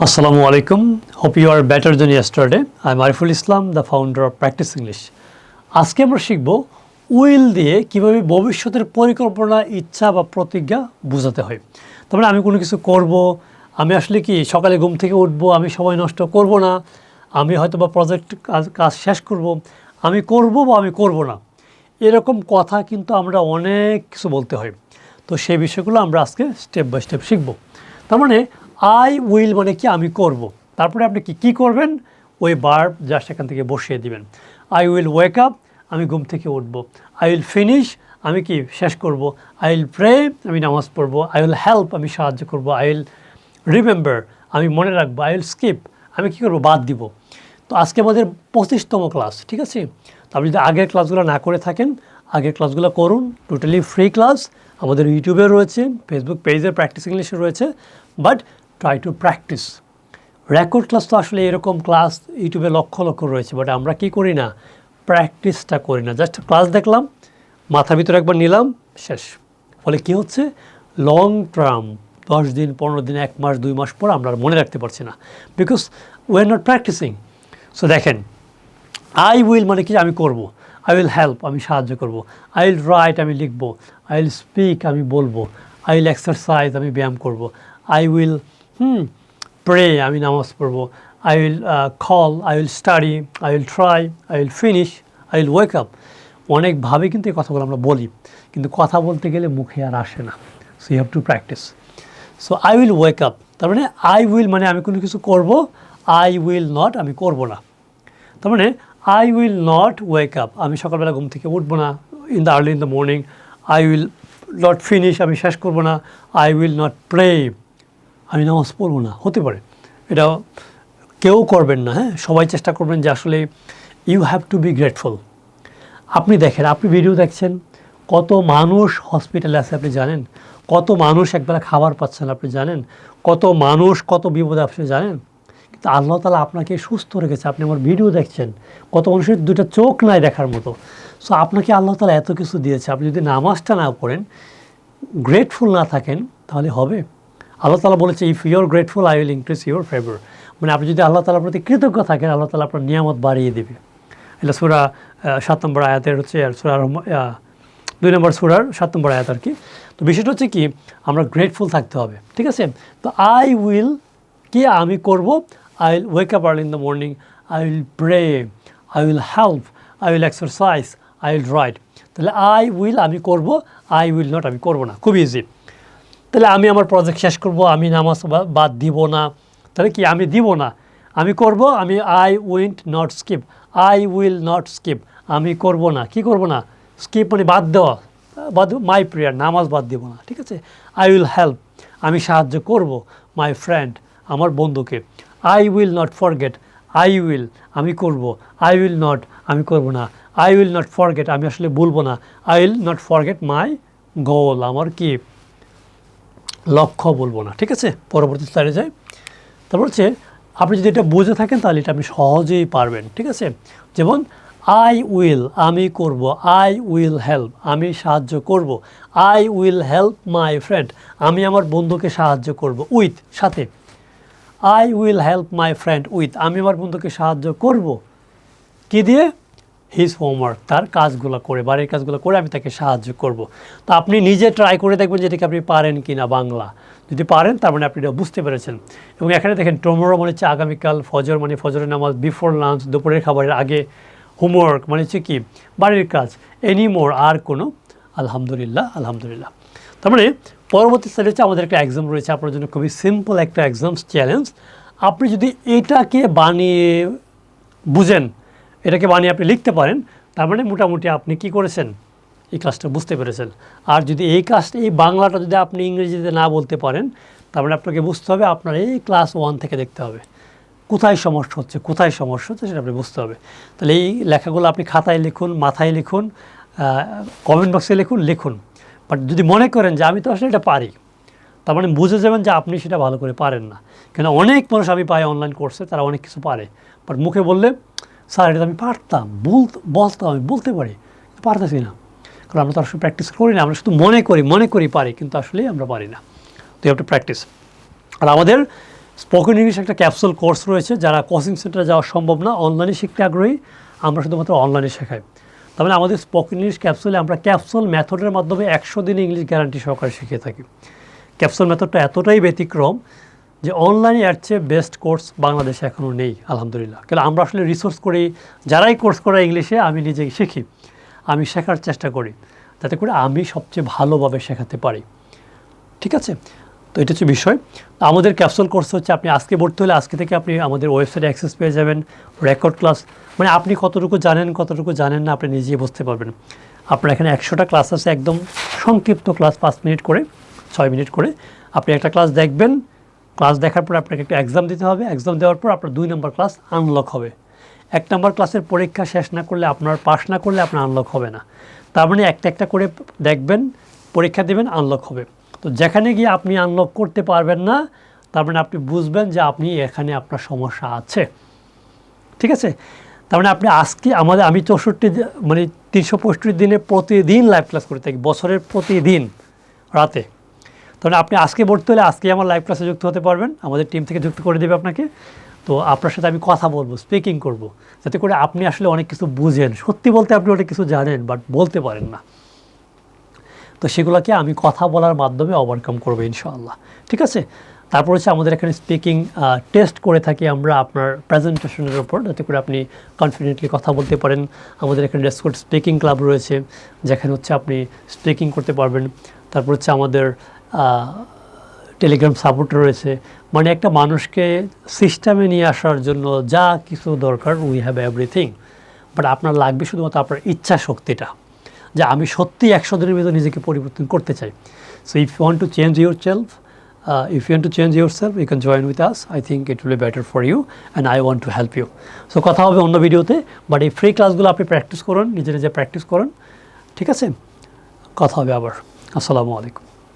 Assalamu alaikum. Hope you are better than yesterday. I am Ariful Islam, the founder of Practice English. আজকে আমরা শিখব will দিয়ে কিভাবে ভবিষ্যতের পরিকল্পনা, ইচ্ছা বা প্রতিজ্ঞা বোঝাতে হয়। তার মানে আমি কোনো কিছু করব, আমি আসলে কি সকালে ঘুম থেকে উঠব, আমি সময় নষ্ট করব না, আমি হয়তো বা প্রজেক্ট কাজ শেষ করব, আমি করব বা আমি করব না, এরকম কথা কিন্তু আমরা অনেক কিছু বলতে হয়। তো সেই বিষয়গুলো আমরা আজকে স্টেপ বাই স্টেপ শিখব। তার মানে আই উইল মানে কি আমি করব, তারপরে আপনি কি করবেন, ওই ভার্ব জাস্ট এখান থেকে বসিয়ে দিবেন। আই উইল ওয়েক আপ, আমি ঘুম থেকে উঠব। আই উইল ফিনিশ, আমি কি শেষ করব। আই উইল প্রে, আমি নামাজ পড়ব। আই উইল হেল্প, আমি সাহায্য করব। আই উইল রিমেম্বার, আমি মনে রাখবো। আই উইল স্কিপ, আমি কী করবো, বাদ দিব। তো আজকে আমাদের 25তম ক্লাস, ঠিক আছে। তো আপনি যদি আগের ক্লাসগুলো না করে থাকেন, আগের ক্লাসগুলো করুন। টোটালি ফ্রি ক্লাস আমাদের ইউটিউবে রয়েছে, ফেসবুক পেজে প্র্যাকটিস ইংলিশে রয়েছে। But try to practice. Record class তো আসলে এরকম ক্লাস ইউটিউবে লক্ষ লক্ষ রয়েছে, বাট আমরা কি করি না, প্র্যাকটিসটা করি না। জাস্ট ক্লাস দেখলাম, মাথার ভিতরে একবার নিলাম, শেষ। ফলে কি হচ্ছে, লং টার্ম 10 দিন 15 দিন 1 মাস 2 মাস পর আমরা মনে রাখতে পারছি না, because we are not practising. So দেখেন, আই উইল মানে কি আমি করব। আই উইল হেল্প, আমি সাহায্য করব। আই উইল রাইট, আমি লিখব। আই উইল স্পিক, আমি বলবো। আই উইল এক্সারসাইজ, আমি ব্যায়াম করব। আই উইল প্রে, আমি নামাজ পড়ব। I will call, I will study, I will try, I will finish, I will wake up. অনেকভাবে কিন্তু এই কথাগুলো আমরা বলি, কিন্তু কথা বলতে গেলে মুখে আর আসে না। So you have to practise. So I will wake up, তার মানে আই উইল মানে আমি কোনো কিছু করব। আই উইল নট, আমি করব না। তার মানে I will not wake up, আমি সকালবেলা ঘুম থেকে উঠবো না, early in the morning. I will not finish, আমি শেষ করবো না। আই উইল নট প্রে, আমি নামাজ পড়বো না। হতে পারে এটা কেউ করবেন না, হ্যাঁ, সবাই চেষ্টা করবেন যে আসলে you have to be grateful. আপনি দেখেন, আপনি ভিডিও দেখছেন, কত মানুষ হসপিটালে আছে আপনি জানেন, কত মানুষ একবেলা খাবার পাচ্ছেন আপনি জানেন, কত মানুষ কত বিপদে আপনি জানেন। কিন্তু আল্লাহ তাআলা আপনাকে সুস্থ রেখেছে, আপনি আমার ভিডিও দেখছেন, কত মানুষের দুটো চোখ নাই দেখার মতো। সো আপনাকে আল্লাহ তাআলা এত কিছু দিয়েছে, আপনি যদি নামাজটা না পড়েন, গ্রেটফুল না থাকেন, তাহলে হবে? আল্লাহ তাআলা বলেছে, if you are grateful I will increase your favour. মানে আপনি যদি আল্লাহ তাআলার প্রতি কৃতজ্ঞ থাকেন, আল্লাহ তাআলা আপনার নিয়ামত বাড়িয়ে দেবে। এটা সূরা 7 নম্বর আয়াতের হচ্ছে, আর সূরা 2 নম্বর সূরার 7 নম্বর আয়াত আর কি। তো বিষয়টা হচ্ছে কি, আমরা গ্রেটফুল থাকতে হবে, ঠিক আছে। তো আই উইল কি আমি করব, I will wake up early in the morning, I will pray, I will help, I will exercise, I will write. তাহলে আই উইল আমি করব, আই উইল নট আমি করব না। খুব ইজি। তাহলে আমি আমার প্রজেক্ট শেষ করব, আমি নামাজ বাদ দিব না। তাহলে কি, আমি দিব না, আমি করব। আমি I will not skip, I will not skip, আমি করব না। কি করব না, স্কিপ মানে বাদ দেওয়া, বাদ, মাই প্রেয়ার, নামাজ বাদ দিব না, ঠিক আছে। আই উইল হেল্প, আমি সাহায্য করব। মাই ফ্রেন্ড, আমার বন্ধুকে। I will not forget, I will আমি করব। আই উইল নট আমি করব না। আই উইল নট ফরগেট, আমি আসলে ভুলবো না। I will not forget my goal, আমার কি লক্ষ্য বলবো না, ঠিক আছে। পরবর্তী স্লাইডে যাই। তারপর হচ্ছে, আপনি যদি এটা বুঝে থাকেন তাহলে এটা আপনি সহজেই পারবেন, ঠিক আছে। যেমন আই উইল আমি করব, আই উইল হেল্প আমি সাহায্য করব, I will help my friend আমি আমার বন্ধুকে সাহায্য করব, উইথ সাথে। I will help my friend with আমি আমার বন্ধুকে সাহায্য করব কি দিয়ে, হিজ হোমওয়ার্ক, তার কাজগুলো করে, বাড়ির কাজগুলো করে আমি তাকে সাহায্য করব। তো আপনি নিজে ট্রাই করে দেখবেন যে এটাকে আপনি পারেন কি না বাংলা। যদি পারেন তার মানে আপনি এটা বুঝতে পেরেছেন। এবং এখানে দেখেন, টুমরো মানে হচ্ছে আগামীকাল, ফজর মানে ফজরের নামাজ, বিফোর লাঞ্চ দুপুরের খাবারের আগে, হোমওয়ার্ক মানে হচ্ছে কি বাড়ির কাজ, এনিমোর আর কোনো, আলহামদুলিল্লাহ আলহামদুলিল্লাহ। তার মানে পরবর্তী স্লাইডে হচ্ছে আমাদের একটা এক্সাম রয়েছে আপনার জন্য, খুবই সিম্পল একটা এক্সাম চ্যালেঞ্জ। আপনি যদি এটাকে বানিয়ে বুঝেন, এটাকে বানিয়ে আপনি লিখতে পারেন, তার মানে মোটামুটি আপনি কি করেছেন, এই কাজটা বুঝতে পেরেছেন। আর যদি এই কাজটা, এই বাংলাটা যদি আপনি ইংরেজিতে না বলতে পারেন, তার মানে আপনাকে বুঝতে হবে, আপনার এই ক্লাস 1 থেকে দেখতে হবে কোথায় সমস্যা হচ্ছে, কোথায় সমস্যা হচ্ছে সেটা আপনি বুঝতে হবে। তাহলে এই লেখাগুলো আপনি খাতায় লিখুন, মাথায় লিখুন, কমেন্ট বক্সে লিখুন। বাট যদি মনে করেন যে আমি তো আসলে এটা পারি, তার মানে বুঝে যাবেন যে আপনি সেটা ভালো করে পারেন না। কেন অনেক মানুষ আমি পাই অনলাইন কোর্সে, তারা অনেক কিছু পারে, বাট মুখে বললে, স্যার এটা আমি পারতাম, বলতাম, আমি বলতে পারি, পারতেছি না। কারণ আমরা তো আসলে প্র্যাকটিস করি না, আমরা শুধু মনে করি পারি, কিন্তু আসলেই আমরা পারি না। তো ইউ হ্যাভ টু প্র্যাকটিস। আর আমাদের স্পোকেন ইংলিশ একটা ক্যাপসুল কোর্স রয়েছে, যারা কোচিং সেন্টারে যাওয়া সম্ভব না, অনলাইনে শিখতে আগ্রহী, আমরা শুধুমাত্র অনলাইনে শেখাই। তার মানে আমাদের স্পোকেন ইংলিশ ক্যাপসুলে আমরা ক্যাপসুল মেথডের মাধ্যমে 100 দিন ইংলিশ গ্যারান্টি সহকারে শিখিয়ে থাকি। ক্যাপসুল মেথডটা এতটাই ব্যতিক্রম যে অনলাইনে এর চেয়ে বেস্ট কোর্স বাংলাদেশে এখনও নেই আলহামদুলিল্লাহ। কারণ আমরা আসলে রিসোর্স করি, যারাই কোর্স করে ইংলিশে, আমি নিজেই শিখি, আমি শেখার চেষ্টা করি যাতে করে আমি সবচেয়ে ভালোভাবে শেখাতে পারি। ঠিক আছে, তো এটা হচ্ছে বিষয়। আমাদের ক্যাপসুল কোর্স হচ্ছে আপনি আজকে ভর্তি হলে আজকে থেকে আপনি আমাদের ওয়েবসাইটে অ্যাক্সেস পেয়ে যাবেন, রেকর্ড ক্লাস, মানে আপনি কতটুকু জানেন না আপনি নিজেই বুঝতে পারবেন। আপনার এখানে 100টা ক্লাস আছে, একদম সংক্ষিপ্ত ক্লাস, 5 মিনিট করে 6 মিনিট করে। আপনি একটা ক্লাস দেখবেন, ক্লাস দেখার পর আপনাকে একটা এক্সাম দিতে হবে, এক্সাম দেওয়ার পর আপনার 2 নম্বর ক্লাস আনলক হবে। 1 নম্বর ক্লাসের পরীক্ষা শেষ না করলে, আপনার পাস না করলে আপনার আনলক হবে না। তার মানে একটা করে দেখবেন, পরীক্ষা দেবেন, আনলক হবে। তো যেখানে গিয়ে আপনি আনলক করতে পারবেন না, তার মানে আপনি বুঝবেন যে আপনি এখানে আপনার সমস্যা আছে। ঠিক আছে, তার মানে আপনি আজকে আমি 365 দিনে প্রতিদিন লাইভ ক্লাস করে থাকি, বছরের প্রতিদিন রাতে। তাহলে আপনি আজকে ভর্তি হলে আজকেই আমার লাইভ ক্লাসে যুক্ত হতে পারবেন, আমাদের টিম থেকে যুক্ত করে দেবে আপনাকে। তো আপনার সাথে আমি কথা বলবো, স্পিকিং করব, যাতে করে আপনি আসলে অনেক কিছু বুঝেন। সত্যি বলতে আপনি অনেক কিছু জানেন বাট বলতে পারেন না, তো সেগুলোকে আমি কথা বলার মাধ্যমে ওভারকাম করবো ইনশাআল্লাহ। ঠিক আছে, তারপর হচ্ছে আমাদের এখানে স্পিকিং টেস্ট করে থাকি আমরা আপনার প্রেজেন্টেশনের ওপর, যাতে করে আপনি কনফিডেন্টলি কথা বলতে পারেন। আমাদের এখানে রেসকোর্ট স্পিকিং ক্লাব রয়েছে, যেখানে হচ্ছে আপনি স্পিকিং করতে পারবেন। তারপর হচ্ছে আমাদের টেলিগ্রাম সাপোর্ট রয়েছে, মানে একটা মানুষকে সিস্টেমে নিয়ে আসার জন্য যা কিছু দরকার, উই হ্যাভ এভরিথিং। বাট আপনার লাগবে শুধুমাত্র আপনার ইচ্ছা শক্তিটা, যে আমি সত্যি 100 দিনের ভিতরে নিজেকে পরিবর্তন করতে চাই। So if you want to change yourself, you can join with us. I think it will be better for you and I want to help you. So কথা হবে অন্য ভিডিওতে, বাট এই ফ্রি ক্লাসগুলো আপনি প্র্যাকটিস করুন, নিজে practice করুন। ঠিক আছে, কথা হবে আবার। আসসালামু আলাইকুম।